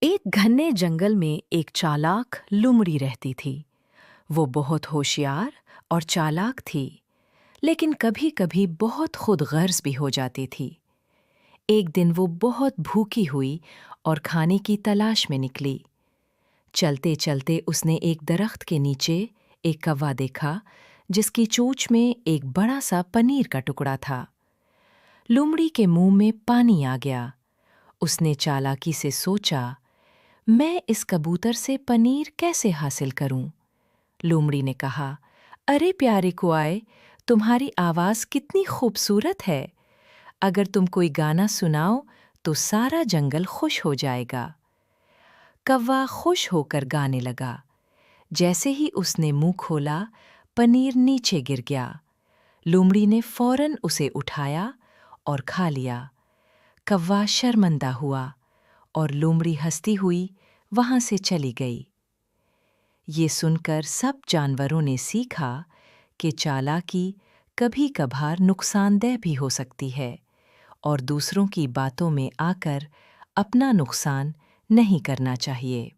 एक घने जंगल में एक चालाक लोमड़ी रहती थी। वो बहुत होशियार और चालाक थी, लेकिन कभी-कभी बहुत खुदगर्ज भी हो जाती थी। एक दिन वो बहुत भूखी हुई और खाने की तलाश में निकली। चलते-चलते उसने एक दरख्त के नीचे एक कौवा देखा, जिसकी चोंच में एक बड़ा सा पनीर का टुकड़ा था। लोमड़ी के मुंह में पानी आ गया। उसने चालाकी से सोचा, मैं इस कबूतर से पनीर कैसे हासिल करूं? लोमड़ी ने कहा, अरे प्यारे कुआए, तुम्हारी आवाज कितनी खूबसूरत है। अगर तुम कोई गाना सुनाओ तो सारा जंगल खुश हो जाएगा। कौवा खुश होकर गाने लगा। जैसे ही उसने मुंह खोला, पनीर नीचे गिर गया। लोमड़ी ने फौरन उसे उठाया और खा लिया। कौवा शर्मिंदा हुआ और लोमड़ी हंसती हुई वहां से चली गई। ये सुनकर सब जानवरों ने सीखा कि चालाकी कभी कभार नुकसानदेह भी हो सकती है और दूसरों की बातों में आकर अपना नुकसान नहीं करना चाहिए।